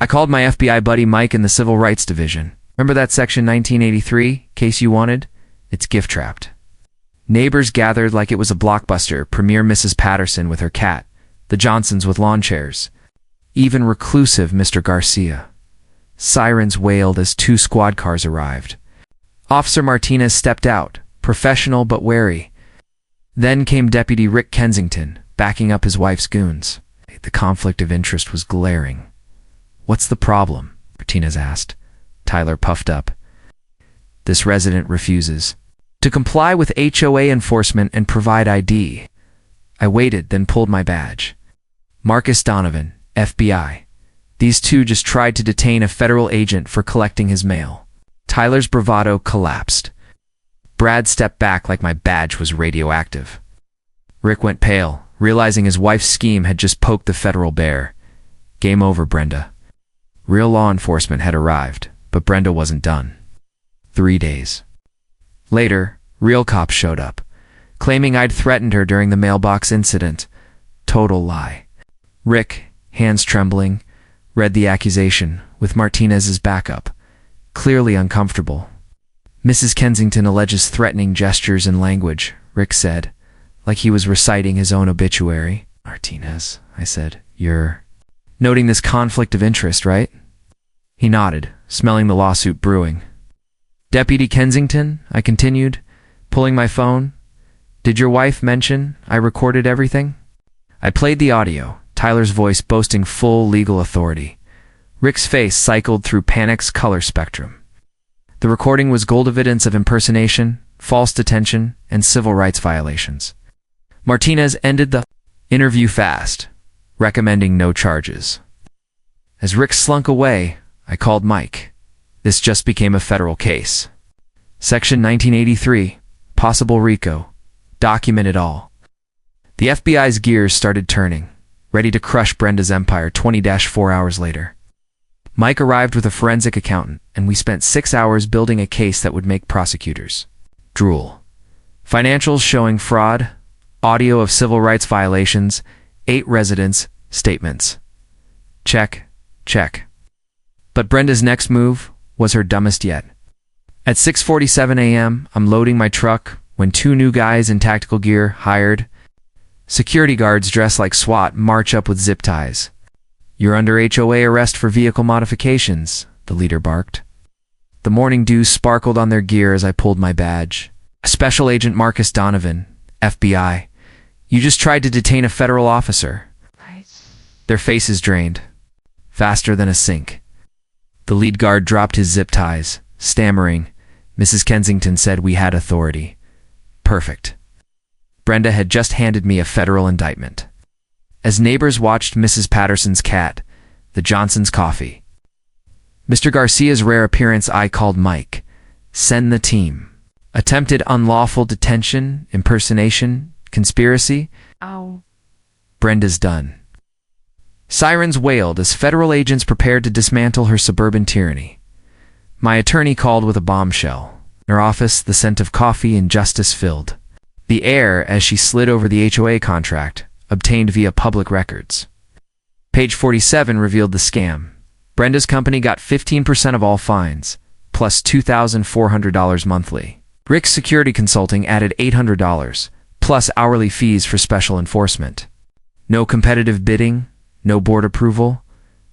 I called my FBI buddy Mike in the Civil Rights Division. Remember that section 1983, case you wanted? It's gift-trapped. Neighbors gathered like it was a blockbuster, Premier Mrs. Patterson with her cat, the Johnsons with lawn chairs, even reclusive Mr. Garcia. Sirens wailed as 2 squad cars arrived. Officer Martinez stepped out, professional but wary. Then came Deputy Rick Kensington, backing up his wife's goons. The conflict of interest was glaring. "What's the problem?" Martinez asked. Tyler puffed up. "This resident refuses to comply with HOA enforcement and provide ID." I waited, then pulled my badge. Marcus Donovan, FBI. These 2 just tried to detain a federal agent for collecting his mail. Tyler's bravado collapsed. Brad stepped back like my badge was radioactive. Rick went pale, realizing his wife's scheme had just poked the federal bear. Game over, Brenda. Real law enforcement had arrived, but Brenda wasn't done. 3 days later, real cops showed up, claiming I'd threatened her during the mailbox incident. Total lie. Rick, hands trembling, read the accusation, with Martinez's backup, clearly uncomfortable. "Mrs. Kensington alleges threatening gestures and language," Rick said, like he was reciting his own obituary. "Martinez," I said, "you're noting this conflict of interest, right?" He nodded, smelling the lawsuit brewing. "Deputy Kensington," I continued, pulling my phone, "did your wife mention I recorded everything?" I played the audio, Tyler's voice boasting full legal authority. Rick's face cycled through panic's color spectrum. The recording was gold evidence of impersonation, false detention, and civil rights violations. Martinez ended the interview fast, recommending no charges. As Rick slunk away, I called Mike. This just became a federal case. Section 1983, possible RICO, document it all. The FBI's gears started turning, ready to crush Brenda's empire 20-4 hours later. Mike arrived with a forensic accountant, and we spent 6 hours building a case that would make prosecutors drool. Financials showing fraud, audio of civil rights violations, 8 residents' statements. Check, check. But Brenda's next move was her dumbest yet. At 6:47 a.m., I'm loading my truck when 2 new guys in tactical gear, hired security guards dressed like SWAT, march up with zip ties. "You're under HOA arrest for vehicle modifications," the leader barked. The morning dew sparkled on their gear as I pulled my badge. "Special Agent Marcus Donovan, FBI. You just tried to detain a federal officer." Their faces drained, faster than a sink. The lead guard dropped his zip ties, stammering. "Mrs. Kensington said we had authority." Perfect. Brenda had just handed me a federal indictment. As neighbors watched Mrs. Patterson's cat, the Johnsons' coffee, Mr. Garcia's rare appearance, I called Mike. "Send the team." Attempted unlawful detention, impersonation, conspiracy. Ow. Brenda's done. Sirens wailed as federal agents prepared to dismantle her suburban tyranny. My attorney called with a bombshell. In her office, the scent of coffee and justice filled the air as she slid over the HOA contract, obtained via public records. Page 47 revealed the scam. Brenda's company got 15% of all fines, plus $2,400 monthly. Rick's security consulting added $800, plus hourly fees for special enforcement. No competitive bidding, no board approval,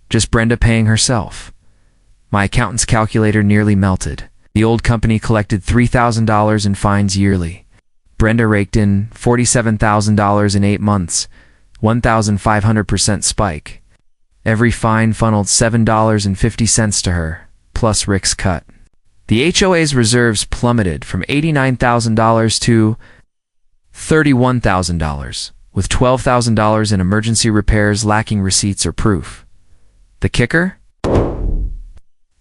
just Brenda paying herself. My accountant's calculator nearly melted. The old company collected $3,000 in fines yearly. Brenda raked in $47,000 in 8 months, 1,500% spike. Every fine funneled $7.50 to her, plus Rick's cut. The HOA's reserves plummeted from $89,000 to $31,000, with $12,000 in emergency repairs lacking receipts or proof. The kicker?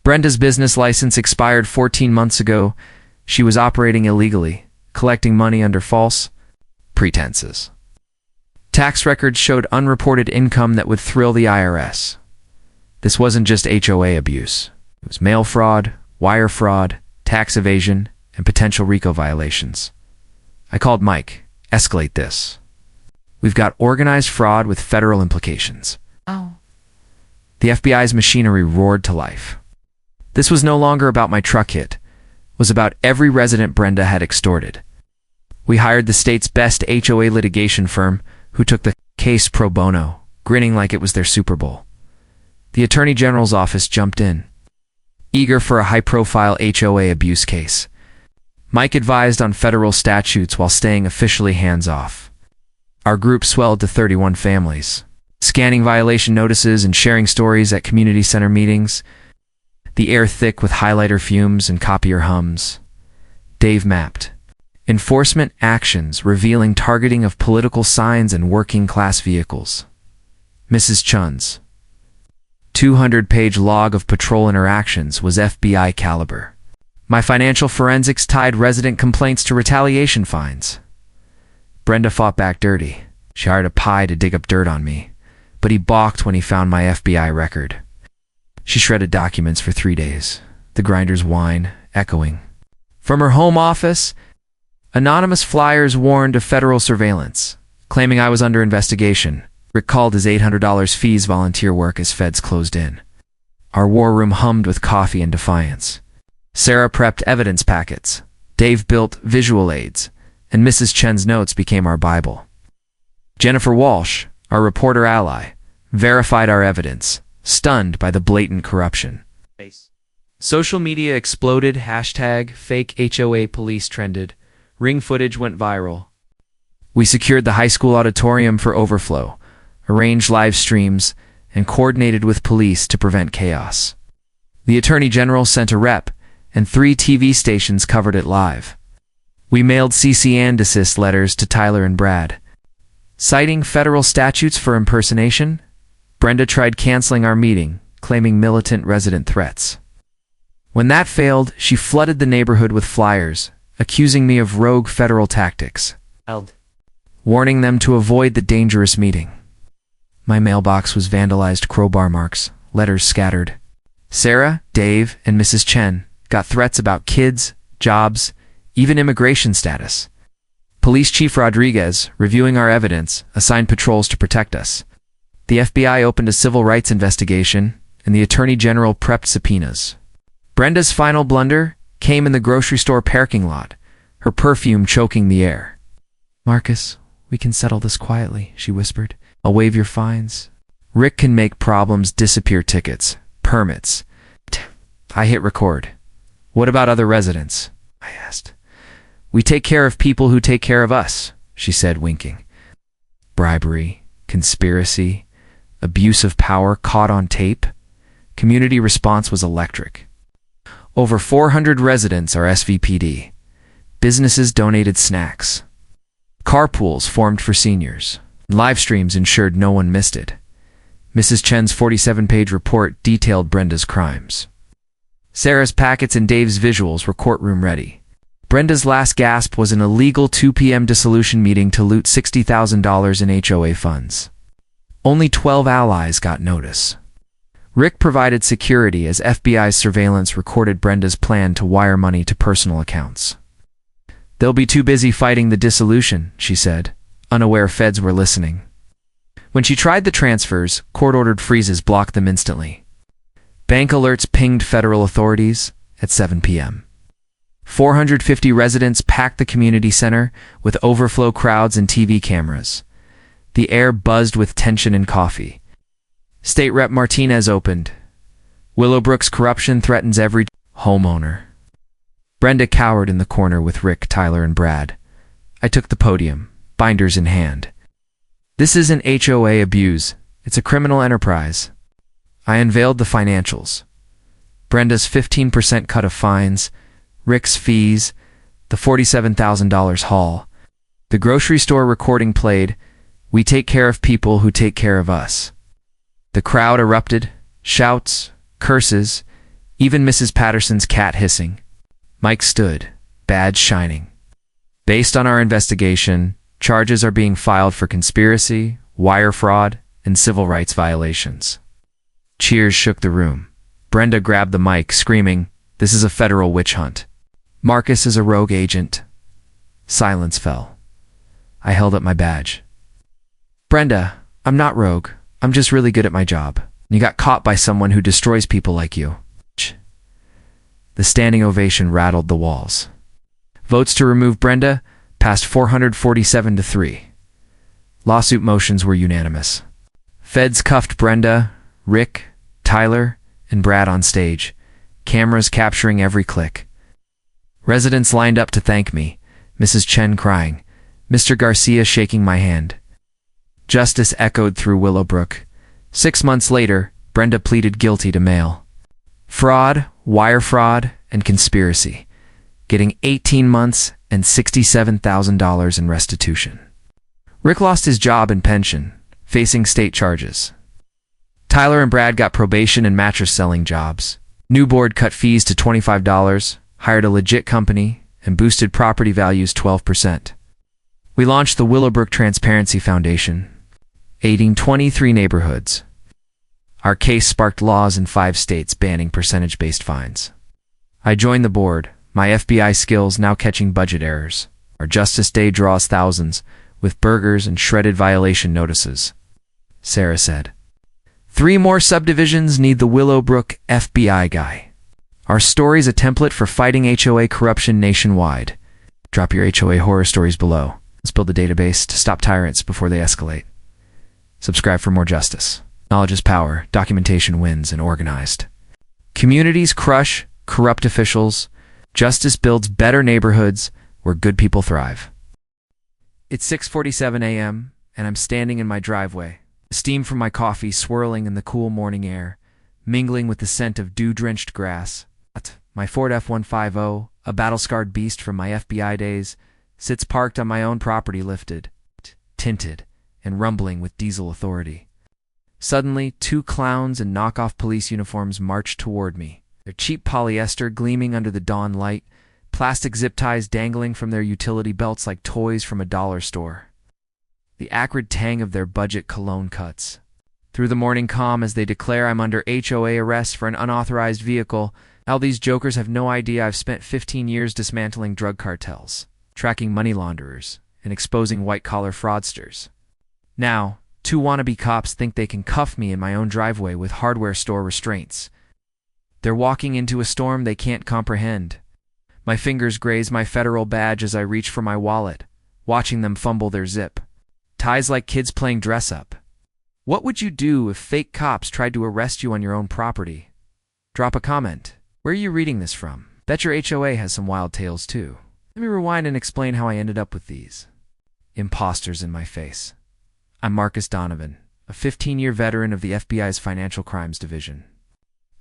Brenda's business license expired 14 months ago. She was operating illegally, collecting money under false pretenses. Tax records showed unreported income that would thrill the IRS. This wasn't just HOA abuse. It was mail fraud, wire fraud, tax evasion, and potential RICO violations. I called Mike. Escalate this. We've got organized fraud with federal implications. Oh. The FBI's machinery roared to life. This was no longer about my truck hit. It was about every resident Brenda had extorted. We hired the state's best HOA litigation firm, who took the case pro bono, grinning like it was their Super Bowl. The Attorney General's office jumped in, eager for a high-profile HOA abuse case. Mike advised on federal statutes while staying officially hands-off. Our group swelled to 31 families, scanning violation notices and sharing stories at community center meetings, the air thick with highlighter fumes and copier hums. Dave mapped enforcement actions revealing targeting of political signs and working-class vehicles. Mrs. Chun's 200-page log of patrol interactions was FBI caliber. My financial forensics tied resident complaints to retaliation fines. Brenda fought back dirty. She hired a pie to dig up dirt on me, but he balked when he found my FBI record. She shredded documents for 3 days, the grinder's whine echoing. From her home office, anonymous flyers warned of federal surveillance, claiming I was under investigation. Rick called his $800 fees volunteer work as feds closed in. Our war room hummed with coffee and defiance. Sarah prepped evidence packets. Dave built visual aids, and Mrs. Chen's notes became our Bible. Jennifer Walsh, our reporter ally, verified our evidence, stunned by the blatant corruption. Social media exploded, hashtag fake HOA police trended, ring footage went viral. We secured the high school auditorium for overflow, arranged live streams, and coordinated with police to prevent chaos. The Attorney General sent a rep, and 3 TV stations covered it live. We mailed CC and desist letters to Tyler and Brad. Citing federal statutes for impersonation, Brenda tried canceling our meeting, claiming militant resident threats. When that failed, she flooded the neighborhood with flyers, accusing me of rogue federal tactics, warning them to avoid the dangerous meeting. My mailbox was vandalized, crowbar marks, letters scattered. Sarah, Dave, and Mrs. Chen got threats about kids, jobs, even immigration status. Police Chief Rodriguez, reviewing our evidence, assigned patrols to protect us. The FBI opened a civil rights investigation, and the Attorney General prepped subpoenas. Brenda's final blunder came in the grocery store parking lot, her perfume choking the air. "Marcus, we can settle this quietly," she whispered. "I'll waive your fines. Rick can make problems disappear tickets, permits." I hit record. "What about other residents?" I asked. "We take care of people who take care of us," she said, winking. Bribery, conspiracy, abuse of power caught on tape. Community response was electric. Over 400 residents are SVPD. Businesses donated snacks. Carpools formed for seniors. Live streams ensured no one missed it. Mrs. Chen's 47-page report detailed Brenda's crimes. Sarah's packets and Dave's visuals were courtroom ready. Brenda's last gasp was an illegal 2 p.m. dissolution meeting to loot $60,000 in HOA funds. Only 12 allies got notice. Rick provided security as FBI's surveillance recorded Brenda's plan to wire money to personal accounts. "They'll be too busy fighting the dissolution," she said, unaware feds were listening. When she tried the transfers, court-ordered freezes blocked them instantly. Bank alerts pinged federal authorities at 7 p.m. 450 residents packed the community center with overflow crowds and TV cameras. The air buzzed with tension and coffee. State Rep Martinez opened. "Willowbrook's corruption threatens every homeowner." Brenda cowered in the corner with Rick, Tyler, and Brad. I took the podium, binders in hand. "This isn't HOA abuse. It's a criminal enterprise." I unveiled the financials. Brenda's 15% cut of fines, Rick's fees, the $47,000 haul. The grocery store recording played, "We take care of people who take care of us." The crowd erupted, shouts, curses, even Mrs. Patterson's cat hissing. Mike stood, badge shining. "Based on our investigation, charges are being filed for conspiracy, wire fraud, and civil rights violations." Cheers shook the room. Brenda grabbed the mic, screaming, "This is a federal witch hunt. Marcus is a rogue agent." Silence fell. I held up my badge. "Brenda, I'm not rogue. I'm just really good at my job." You got caught by someone who destroys people like you. The standing ovation rattled the walls. Votes to remove Brenda passed 447-3. Lawsuit motions were unanimous. Feds cuffed Brenda, Rick, Tyler, and Brad on stage, cameras capturing every click. Residents lined up to thank me, Mrs. Chen crying, Mr. Garcia shaking my hand. Justice echoed through Willowbrook. 6 months later, Brenda pleaded guilty to mail fraud, wire fraud, and conspiracy, getting 18 months and $67,000 in restitution. Rick lost his job and pension, facing state charges. Tyler and Brad got probation and mattress selling jobs. New board cut fees to $25, hired a legit company, and boosted property values 12%. We launched the Willowbrook Transparency Foundation, aiding 23 neighborhoods. Our case sparked laws in 5 states banning percentage-based fines. I joined the board, my FBI skills now catching budget errors. Our Justice Day draws thousands, with burgers and shredded violation notices. Sarah said. 3 more subdivisions need the Willowbrook FBI guy. Our story's a template for fighting HOA corruption nationwide. Drop your HOA horror stories below. Let's build a database to stop tyrants before they escalate. Subscribe for more justice. Knowledge is power, documentation wins, and organized. Communities crush corrupt officials. Justice builds better neighborhoods where good people thrive. It's 6:47 a.m., and I'm standing in my driveway, the steam from my coffee swirling in the cool morning air, mingling with the scent of dew-drenched grass. My Ford F-150, a battle-scarred beast from my FBI days, sits parked on my own property, lifted, tinted, and rumbling with diesel authority. Suddenly, 2 clowns in knockoff police uniforms march toward me, their cheap polyester gleaming under the dawn light, plastic zip ties dangling from their utility belts like toys from a dollar store. The acrid tang of their budget cologne cuts through the morning calm as they declare I'm under HOA arrest for an unauthorized vehicle. All these jokers have no idea I've spent 15 years dismantling drug cartels, tracking money launderers, and exposing white-collar fraudsters. Now, 2 wannabe cops think they can cuff me in my own driveway with hardware store restraints. They're walking into a storm they can't comprehend. My fingers graze my federal badge as I reach for my wallet, watching them fumble their zip. Ties like kids playing dress-up. What would you do if fake cops tried to arrest you on your own property? Drop a comment. Where are you reading this from? Bet your HOA has some wild tales too. Let me rewind and explain how I ended up with these. Imposters in my face. I'm Marcus Donovan, a 15-year veteran of the FBI's Financial Crimes Division.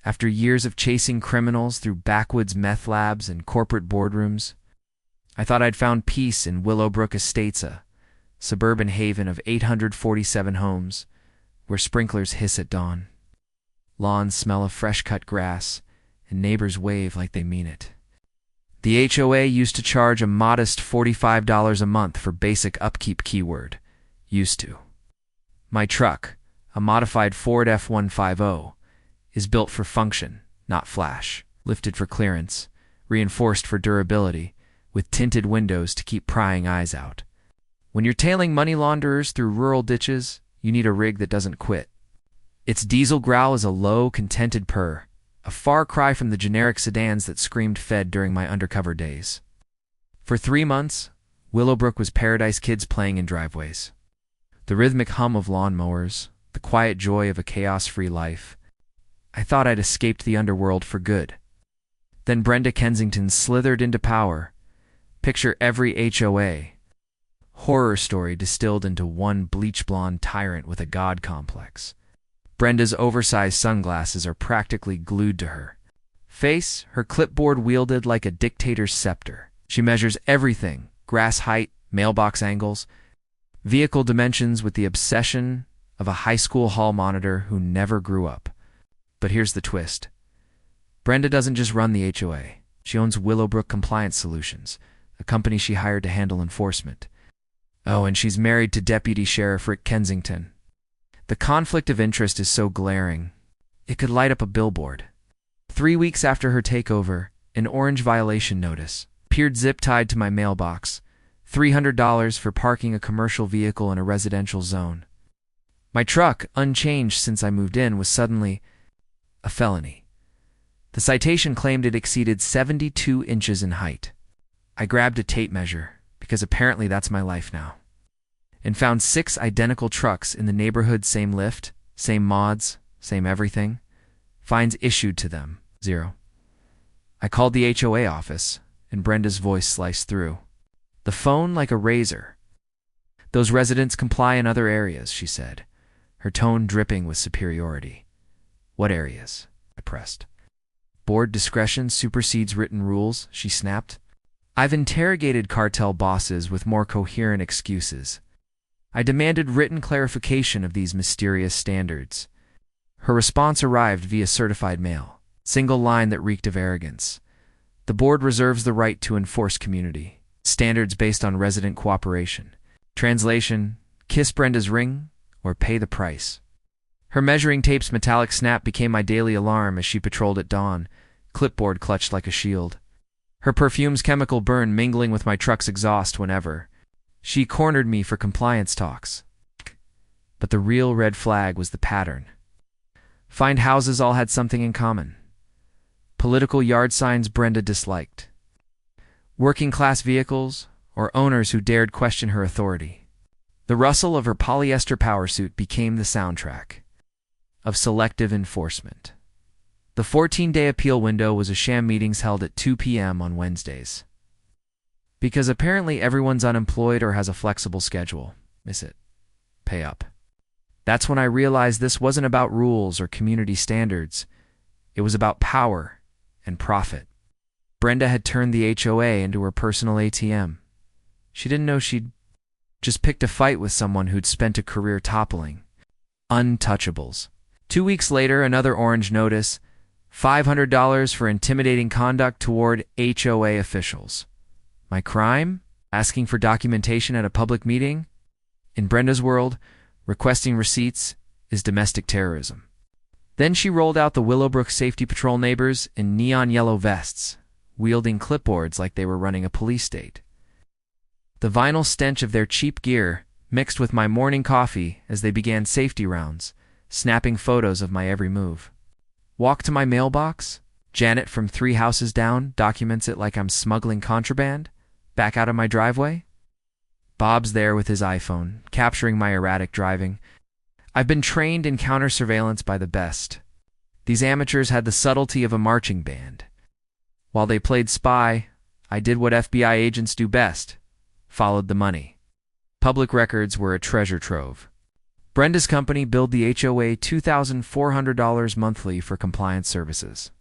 After years of chasing criminals through backwoods meth labs and corporate boardrooms, I thought I'd found peace in Willowbrook Estates, a suburban haven of 847 homes, where sprinklers hiss at dawn. Lawns smell of fresh-cut grass, and neighbors wave like they mean it. The HOA used to charge a modest $45 a month for basic upkeep, keyword, used to. My truck, a modified Ford F-150, is built for function, not flash, lifted for clearance, reinforced for durability, with tinted windows to keep prying eyes out. When you're tailing money launderers through rural ditches, you need a rig that doesn't quit. Its diesel growl is a low, contented purr, a far cry from the generic sedans that screamed fed during my undercover days. For 3 months, Willowbrook was paradise kids playing in driveways. The rhythmic hum of lawnmowers, the quiet joy of a chaos-free life. I thought I'd escaped the underworld for good. Then Brenda Kensington slithered into power. Picture every HOA. Horror story distilled into one bleach-blonde tyrant with a god complex. Brenda's oversized sunglasses are practically glued to her face, her clipboard wielded like a dictator's scepter. She measures everything, grass height, mailbox angles, vehicle dimensions with the obsession of a high school hall monitor who never grew up. But here's the twist. Brenda doesn't just run the HOA. She owns Willowbrook Compliance Solutions, a company she hired to handle enforcement. Oh, and she's married to Deputy Sheriff Rick Kensington. The conflict of interest is so glaring, it could light up a billboard. 3 weeks after her takeover, an orange violation notice appeared zip-tied to my mailbox. $300 for parking a commercial vehicle in a residential zone. My truck, unchanged since I moved in, was suddenly a felony. The citation claimed it exceeded 72 inches in height. I grabbed a tape measure, because apparently that's my life now, and found 6 identical trucks in the neighborhood, same lift, same mods, same everything. Fines issued to them, 0. I called the HOA office, and Brenda's voice sliced through the phone like a razor. "Those residents comply in other areas," she said, her tone dripping with superiority. "What areas?" I pressed. "Board discretion supersedes written rules," she snapped. "I've interrogated cartel bosses with more coherent excuses. I demanded written clarification of these mysterious standards." Her response arrived via certified mail. Single line that reeked of arrogance. "The board reserves the right to enforce community standards based on resident cooperation." Translation: kiss Brenda's ring or pay the price. Her measuring tape's metallic snap became my daily alarm as she patrolled at dawn, clipboard clutched like a shield. Her perfume's chemical burn mingling with my truck's exhaust whenever she cornered me for compliance talks. But the real red flag was the pattern. Find houses all had something in common. Political yard signs Brenda disliked. Working-class vehicles, or owners who dared question her authority. The rustle of her polyester power suit became the soundtrack of selective enforcement. The 14-day appeal window was a sham, meetings held at 2 p.m. on Wednesdays. Because apparently everyone's unemployed or has a flexible schedule. Miss it. Pay up. That's when I realized this wasn't about rules or community standards. It was about power and profit. Brenda had turned the HOA into her personal ATM. She didn't know she'd just picked a fight with someone who'd spent a career toppling untouchables. 2 weeks later, another orange notice, $500 for intimidating conduct toward HOA officials. My crime? Asking for documentation at a public meeting? In Brenda's world, requesting receipts is domestic terrorism. Then she rolled out the Willowbrook Safety Patrol neighbors in neon yellow vests, wielding clipboards like they were running a police state. The vinyl stench of their cheap gear mixed with my morning coffee as they began safety rounds, snapping photos of my every move. Walk to my mailbox? Janet from 3 houses down documents it like I'm smuggling contraband? Back out of my driveway? Bob's there with his iPhone, capturing my erratic driving. I've been trained in counter-surveillance by the best. These amateurs had the subtlety of a marching band. While they played spy, I did what FBI agents do best, followed the money. Public records were a treasure trove. Brenda's company billed the HOA $2,400 monthly for compliance services.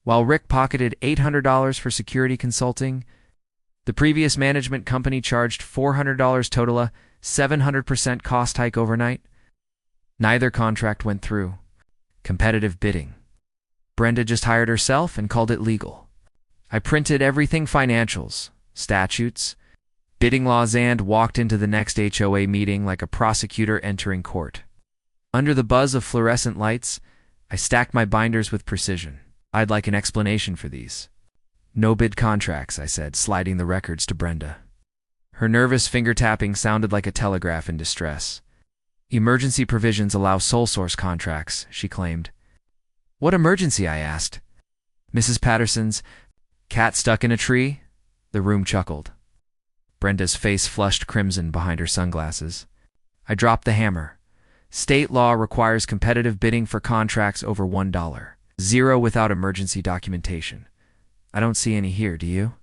While Rick pocketed $800 for security consulting, the previous management company charged $400 total, a 700% cost hike overnight. Neither contract went through. Competitive bidding. Brenda just hired herself and called it legal. I printed everything financials, statutes, bidding laws, and walked into the next HOA meeting like a prosecutor entering court. Under the buzz of fluorescent lights, I stacked my binders with precision. I'd like an explanation for these. "No bid contracts," I said, sliding the records to Brenda. Her nervous finger-tapping sounded like a telegraph in distress. "Emergency provisions allow sole source contracts," she claimed. "What emergency?" I asked. "Mrs. Patterson's cat stuck in a tree?" The room chuckled. Brenda's face flushed crimson behind her sunglasses. I dropped the hammer. "State law requires competitive bidding for contracts over $1. 0 without emergency documentation. I don't see any here, do you?"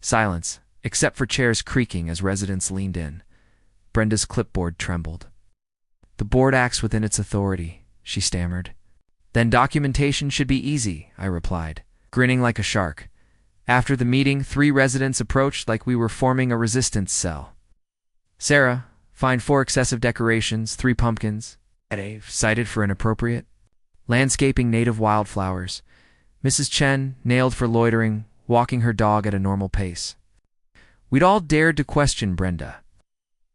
Silence, except for chairs creaking as residents leaned in. Brenda's clipboard trembled. "The board acts within its authority," she stammered. "Then documentation should be easy," I replied, grinning like a shark. After the meeting, 3 residents approached like we were forming a resistance cell. "Sarah, find 4 excessive decorations, 3 pumpkins, cited for inappropriate. Landscaping native wildflowers. Mrs. Chen, nailed for loitering, walking her dog at a normal pace." We'd all dared to question Brenda.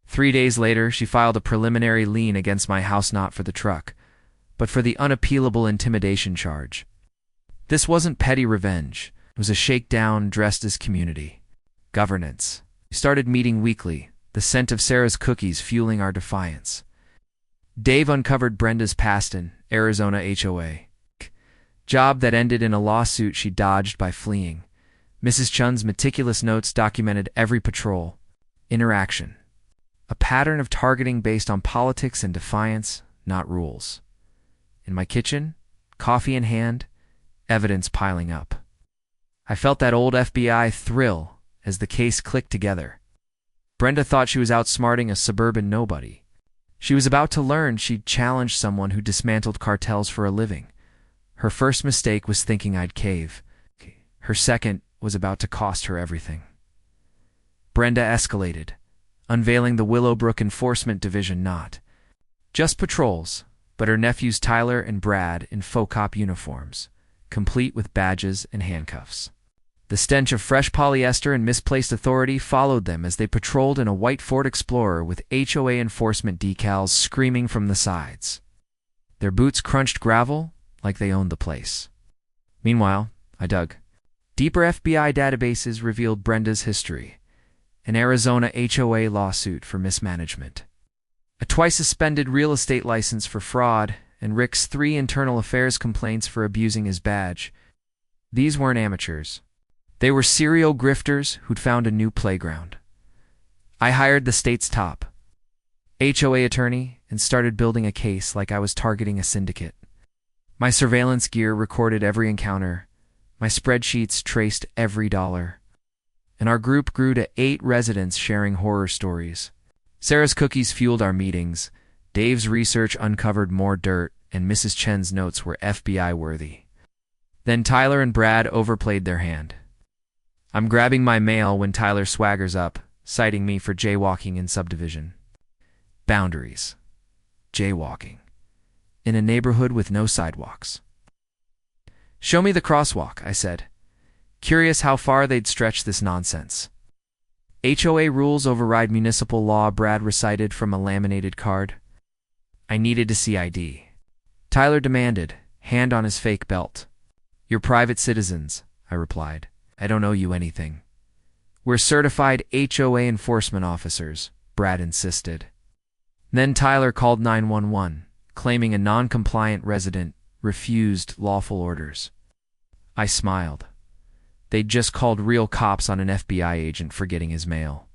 3 days later, she filed a preliminary lien against my house, not for the truck, but for the unappealable intimidation charge. This wasn't petty revenge. It was a shakedown dressed as community governance. We started meeting weekly, the scent of Sarah's cookies fueling our defiance. Dave uncovered Brenda's past in Arizona HOA. Job that ended in a lawsuit she dodged by fleeing. Mrs. Chun's meticulous notes documented every patrol interaction. A pattern of targeting based on politics and defiance, not rules. In my kitchen, coffee in hand, evidence piling up. I felt that old FBI thrill as the case clicked together. Brenda thought she was outsmarting a suburban nobody. She was about to learn she'd challenged someone who dismantled cartels for a living. Her first mistake was thinking I'd cave. Her second was about to cost her everything. Brenda escalated, unveiling the Willowbrook Enforcement Division not just patrols, but her nephews Tyler and Brad in faux cop uniforms, complete with badges and handcuffs. The stench of fresh polyester and misplaced authority followed them as they patrolled in a white Ford Explorer with HOA enforcement decals screaming from the sides. Their boots crunched gravel like they owned the place. Meanwhile, I dug. Deeper FBI databases revealed Brenda's history. An Arizona HOA lawsuit for mismanagement. A twice-suspended real estate license for fraud, and Rick's 3 internal affairs complaints for abusing his badge. These weren't amateurs. They were serial grifters who'd found a new playground. I hired the state's top HOA attorney and started building a case like I was targeting a syndicate. My surveillance gear recorded every encounter. My spreadsheets traced every dollar. And our group grew to 8 residents sharing horror stories. Sarah's cookies fueled our meetings. Dave's research uncovered more dirt, and Mrs. Chen's notes were FBI-worthy. Then Tyler and Brad overplayed their hand. I'm grabbing my mail when Tyler swaggers up, citing me for jaywalking in subdivision. Boundaries. Jaywalking. In a neighborhood with no sidewalks. Show me the crosswalk, I said, curious how far they'd stretch this nonsense. HOA rules override municipal law, Brad recited from a laminated card. I needed to see ID. Tyler demanded, hand on his fake belt. You're private citizens, I replied. I don't owe you anything. We're certified HOA enforcement officers, Brad insisted. Then Tyler called 911, claiming a non-compliant resident refused lawful orders. I smiled. They'd just called real cops on an FBI agent for getting his mail.